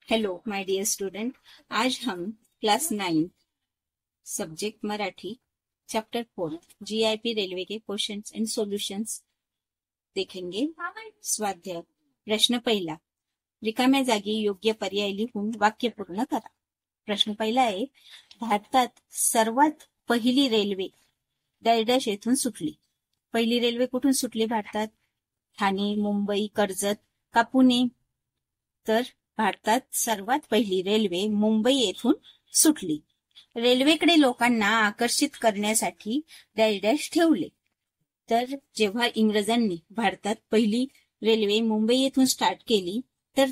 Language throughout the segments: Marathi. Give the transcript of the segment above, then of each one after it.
हेलो माय डियर स्टूडेंट। आज हम class 9 subject Marathi chapter 4 GIP railway के क्वेश्चंस एंड सॉल्यूशंस देखेंगे। स्वाध्याय प्रश्न पहिला, रिकाम्या जागी योग्य पर्याय लिहून वाक्य पूर्ण करा। प्रश्न पहिला आहे, भारतात सर्वात पहिली रेल्वे डॅश येथून सुटली। पहिली रेल्वे कुठून सुटली भारतात? ठाणे, मुंबई, कर्जत का पुणे? तर भारतात सर्वात पहिली रेल्वे मुंबई येथून सुटली। रेल्वेकडे लोकांना आकर्षित करण्यासाठी डॅश डॅश ठेवले। तर जेव्हा इंग्रजांनी भारतात पहिली रेल्वे मुंबई येथून स्टार्ट केली तर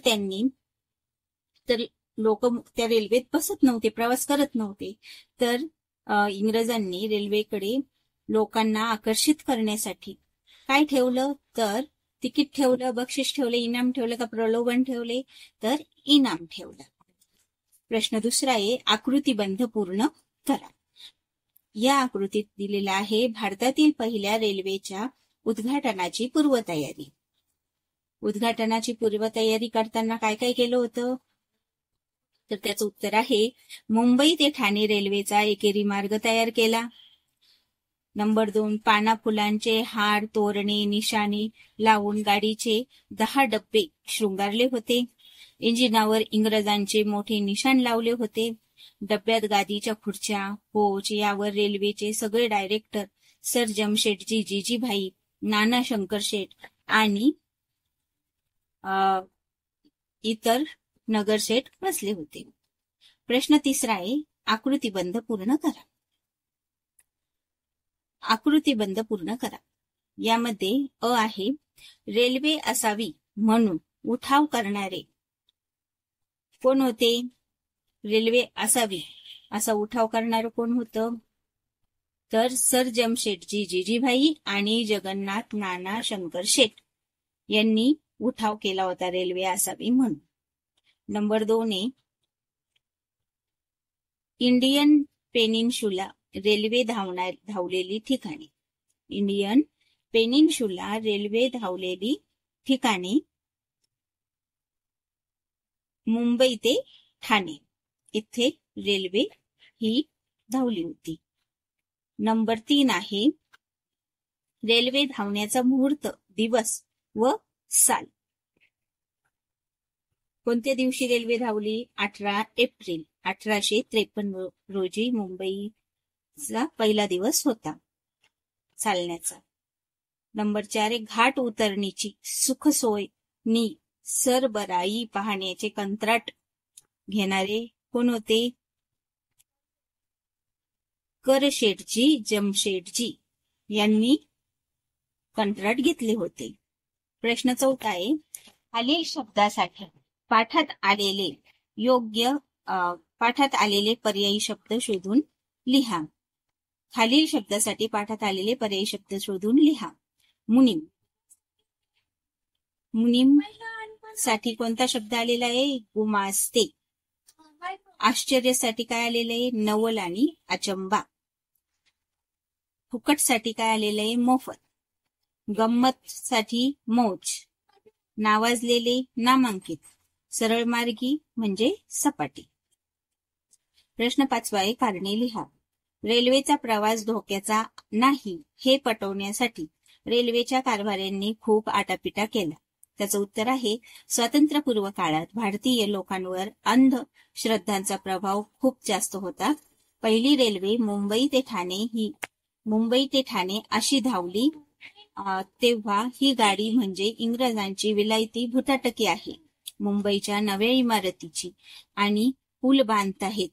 लोक त्या रेल्वेत बसत नव्हते, प्रवास करत नव्हते। तर इंग्रजांनी रेल्वेकडे लोकांना आकर्षित करण्यासाठी काय ठेवलं? तर तिकीट ठेवलं, बक्षीस ठेवले, इनाम ठेवलं का प्रलोभन ठेवले? तर इनाम ठेवलं। प्रश्न दुसरा आहे, आकृतीबंध पूर्ण करा। या आकृतीत दिलेला आहे भारतातील पहिल्या रेल्वेच्या उद्घाटनाची पूर्वतयारी। उद्घाटनाची पूर्वतयारी करताना काय काय केलं होतं? तर त्याचं उत्तर आहे, मुंबई ते ठाणे रेल्वेचा एकेरी मार्ग तयार केला। नंबर 2, पाना फुलांचे हार, तोरणे, निशाणे लावून गाडीचे 10 डब्बे शृंगारले होते। इंजिनावर इंग्रजांचे मोठे निशाण लावले होते। डब्यात गादीच्या खुर्च्या, कोच यावर रेल्वेचे सगळे डायरेक्टर सर जमशेटजी जिजीभाई, नाना शंकरशेठ आणि इतर नगरशेठ बसले होते। प्रश्न तिसरा आहे, आकृतीबंध पूर्ण करा। आकृतीबंध पूर्ण करा। यामध्ये अ आहे, रेल्वे असावी म्हणून उठाव करणारे कोण होते? रेल्वे असावी असा उठाव करणारं कोण होतं? तर सर जमशेटजी जिजीभाई आणि जगन्नाथ नाना शंकर शेठ यांनी उठाव केला होता रेल्वे असावी म्हणून। नंबर 2 आहे, इंडियन पेनिन्शुला रेल्वे धावलेली ठिकाणे। इंडियन पेनिन्शुला रेल्वे धावलेली ठिकाणे मुंबई ते ठाणे इथे रेल्वे ही धावली होती। नंबर 3 आहे, रेल्वे धावण्याचा मुहूर्त, दिवस व साल। कोणत्या दिवशी रेल्वे धावली? 18 एप्रिल 1853 रोजी मुंबईचा पहिला दिवस होता चालण्याचा। नंबर 4 आहे, घाट उतरणीची सुखसोयनी सरबराई पाहण्याचे कंत्राट घेणारे कोण होते? करशेठजी जमशेटजी यांनी कंत्राट घेतले होते। प्रश्न 4 आहे, खालील शब्दासाठी पाठात आलेले पर्यायी शब्द शोधून लिहा। खालील शब्दासाठी पाठात आलेले पर्यायी शब्द शोधून लिहा। मुनीम, मुनीम साठी कोणता शब्द आलेला आहे? गुमास्ते। आश्चर्यासाठी काय आलेलं आहे? नवल आणि अचंबा। फुकट साठी काय आलेलं आहे? मोफत। गंमत साठी मौज। नावाजलेले, नामांकित। सरळ मार्गी म्हणजे सपाटी। प्रश्न 5 आहे, कारणे लिहा। रेल्वेचा प्रवास धोक्याचा नाही हे पटवण्यासाठी रेल्वेच्या कारभाऱ्यांनी खूप आटापिटा केला। त्याचं उत्तर आहे, स्वातंत्र्यपूर्व काळात भारतीय लोकांवर अंधश्रद्धांचा प्रभाव खूप जास्त होता। पहिली रेल्वे मुंबई ते ठाणे अशी धावली तेव्हा ही गाडी म्हणजे इंग्रजांची विलायती भुताटकी आहे। मुंबईच्या नव्या इमारतीची आणि पूल बांधताहेत,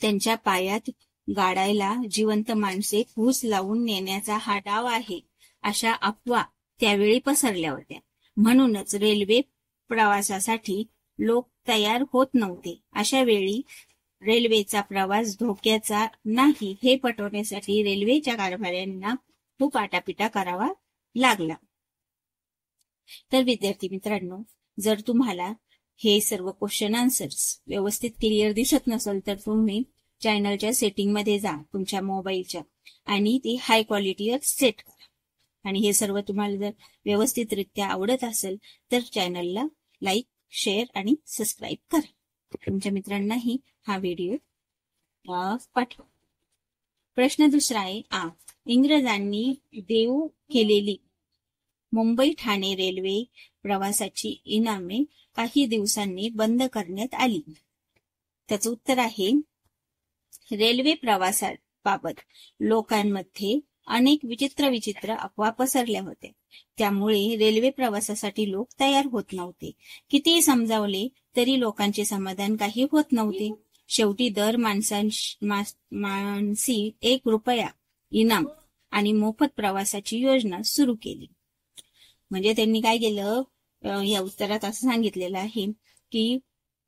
त्यांच्या पायात गाडायला जिवंत माणसे फूस लावून नेण्याचा हा डाव आहे, अशा अफवा त्यावेळी पसरल्या होत्या। म्हणूनच रेल्वे प्रवासासाठी लोक तयार होत नव्हते। अशा वेळी रेल्वेचा प्रवास धोक्याचा नाही हे पटवण्यासाठी रेल्वेच्या कारभाऱ्यांना खूप आटापिटा करावा लागला। तर विद्यार्थी मित्रांनो, जर तुम्हाला हे सर्व क्वेश्चन आन्सर्स व्यवस्थित क्लिअर दिसत नसेल तर तुम्ही चॅनलच्या सेटिंग मध्ये जा तुमच्या मोबाईलच्या आणि ती हाय क्वालिटीवर सेट करा। आणि हे सर्व तुम्हाला जर व्यवस्थितरित्या आवडत असेल तर चॅनलला लाईक शेअर आणि सबस्क्राईब करा. तुमच्या मित्रांनाही हा व्हिडिओ पाठवा. प्रश्न दुसरा आहे इंग्रजांनी देऊ केलेली मुंबई ठाणे रेल्वे प्रवासाची इनामे काही दिवसांनी बंद करण्यात आली. त्याचं उत्तर आहे रेल्वे प्रवासाबाबत लोकांमध्ये अनेक विचित्र अफवा पसरल्या होत्या. त्यामुळे रेल्वे प्रवासासाठी लोक तयार होत नव्हते. कितीही समजावले तरी लोकांचे समाधान काही होत नव्हते. शेवटी दर माणसी 1 रुपया इनाम आणि मोफत प्रवासाची योजना सुरू केली. म्हणजे त्यांनी काय केलं, या उत्तरात असं सांगितलेलं आहे की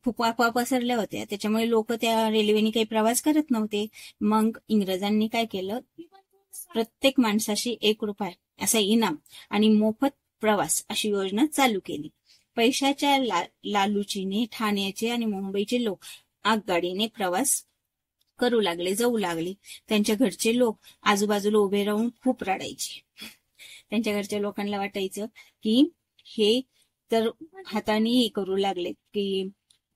खूप अफवा पसरल्या होत्या, त्याच्यामुळे लोक त्या रेल्वेने काही प्रवास करत नव्हते. मग इंग्रजांनी काय केलं, प्रत्येक माणसाशी 1 रुपया असा इनाम आणि मोफत प्रवास अशी योजना चालू केली. पैशाच्या लालुचीने ठाण्याचे आणि मुंबईचे लोक आगगाडीने प्रवास करू लागले, जाऊ लागले. त्यांच्या घरचे लोक आजूबाजूला उभे राहून खूप रडायचे. त्यांच्या घरच्या लोकांना वाटायचं की हे तर हाताने हे करू लागले, की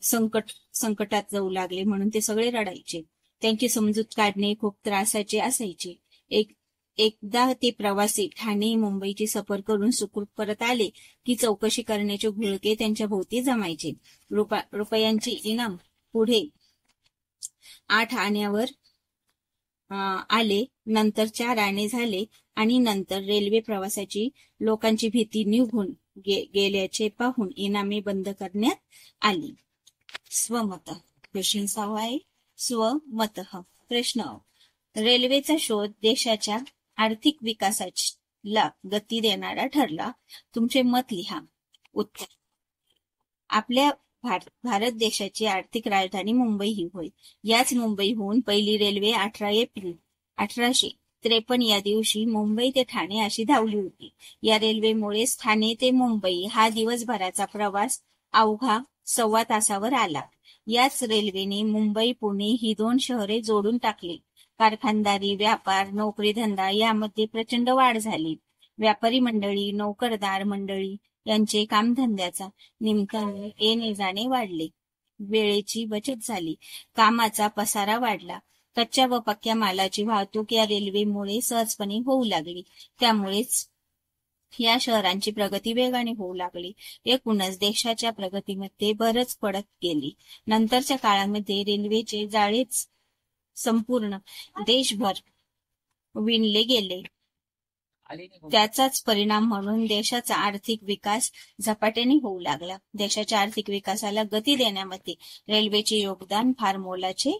संकटात जाऊ लागले, म्हणून ते सगळे रडायचे. त्यांची समजूत काढणे खूप त्रासाचे असायचे. एकदा ते प्रवासी ठाणे मुंबईची सफर करून सुखरूप परत आले की चौकशी करण्याचे घोळके त्यांच्या भोवती जमायचे. रुपयांचे इनाम पुढे 8 आण्यावर आले, नंतर 4 आणे झाले आणि नंतर रेल्वे प्रवासाची लोकांची भीती निघून गेल्याचे पाहून इनामे बंद करण्यात आली. स्वमत. क्वेश्चन 6 आहे स्वमत. प्रश्न, रेल्वेचा शोध देशाच्या आर्थिक विकासाला गती देणारा ठरला. तुमचे मत लिहा. उत्तर, आपल्या भारत देशाची आर्थिक राजधानी मुंबई ही होय. याच मुंबईहून पहिली रेल्वे 18 एप्रिल 1853 या दिवशी मुंबई ते ठाणे अशी धावली होती. या रेल्वेमुळेच ठाणे ते मुंबई हा दिवसभराचा प्रवास अवघा 1.25 तासावर आला. याच रेल्वेने मुंबई पुणे ही 2 शहरे जोडून टाकली. कारखानदारी, व्यापार, नोकरी धंदा यामध्ये प्रचंड वाढ झाली. व्यापारी मंडळी, नोकरदार मंडळी यांचे कामधंद्याचा निमित्ताने येणे जाणे वाढले. वेळेची बचत झाली. कामाचा पसारा वाढला. कच्च्या व पक्क्या मालाची वाहतूक या रेल्वेमुळे सहजपणे होऊ लागली. त्यामुळेच या शहरांची प्रगती वेगाने होऊ लागली. एकूणच देशाच्या प्रगतीमध्ये भरच पडत गेली. नंतरच्या काळामध्ये रेल्वेचे जाळेच संपूर्ण देशभर विणले गेले. त्याचाच परिणाम म्हणून देशाचा आर्थिक विकास झपाट्याने होऊ लागला. देशाच्या आर्थिक विकासाला गती देण्यामध्ये रेल्वेचे योगदान फार मोलाचे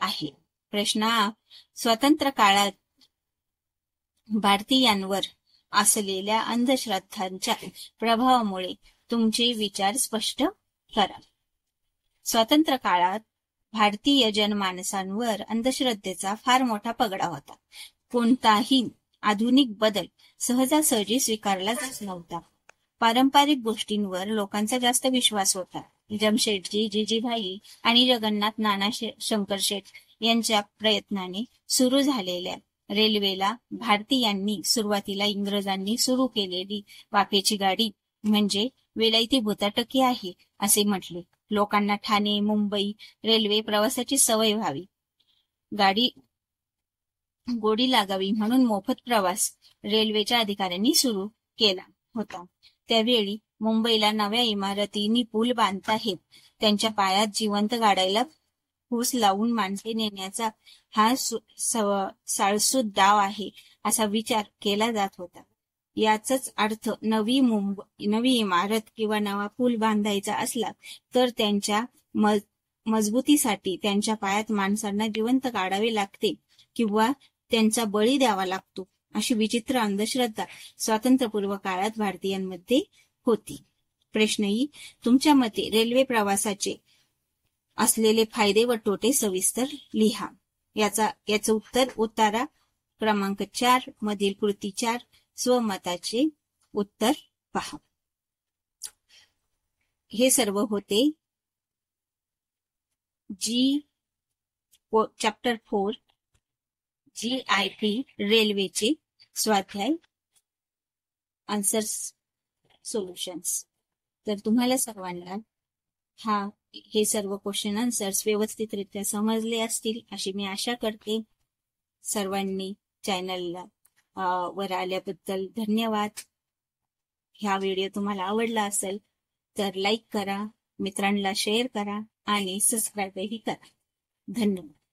आहे. प्रश्न, स्वातंत्र्य काळात भारतीयांवर असलेल्या अंधश्रद्धांच्या प्रभावामुळे तुमचे विचार स्पष्ट करा. स्वातंत्र्य काळात भारतीय जनमानसांवर अंधश्रद्धेचा फार मोठा पगडा होता. कोणताही आधुनिक बदल सहजासहजी स्वीकारला जात नव्हता. पारंपरिक गोष्टींवर लोकांचा जास्त विश्वास होता. जमशेटजी, जिजीभाई आणि जगन्नाथ नाना शंकरशेठ यांच्या प्रयत्नाने सुरू झालेल्या रेल्वेला भारतीयांनी सुरुवातीला इंग्रजांनी सुरू केलेली वाफेची गाडी म्हणजे विलायती भुताटकी आहे असे म्हटले. लोकांना ठाणे मुंबई रेल्वे प्रवासाची सवय व्हावी, गोडी लागावी म्हणून मोफत प्रवास रेल्वेच्या अधिकाऱ्यांनी सुरू केला होता. त्यावेळी मुंबईला नव्या इमारतींनी पूल बांधताहेत, त्यांच्या पायात जिवंत गाडायला फूस लावून माणसे नेण्याचा हा साळसूद डाव आहे असा विचार केला जात होता. याचाच अर्थ नवी इमारत किंवा नवा पूल बांधायचा असला तर त्यांच्या मजबूतीसाठी त्यांच्या पायात माणसांना जिवंत काढावे लागते किंवा त्यांचा बळी द्यावा लागतो, अशी विचित्र अंधश्रद्धा स्वातंत्र्यपूर्व काळात भारतीयांमध्ये होती. प्रश्नही, तुमच्या मते रेल्वे प्रवासाचे असलेले फायदे व तोटे सविस्तर लिहा. याचं उत्तर उत्तरा क्रमांक 4 मधील कृती 4 स्वमताचे उत्तर पहा. हे सर्व होते चॅप्टर 4 GIP रेल्वेचे स्वाध्याय आन्सर्स सोल्युशन्स. तर तुम्हाला सर्वांना हे सर्व क्वेश्चन आन्सर्स व्यवस्थितरित्या समजले असतील अशी मी आशा करते. सर्वांनी चॅनलला वर आल्याबद्दल धन्यवाद. हा व्हिडिओ तुम्हाला आवडला असेल तर लाईक करा, मित्रांना शेअर करा आणि सबस्क्राईबही करा. धन्यवाद.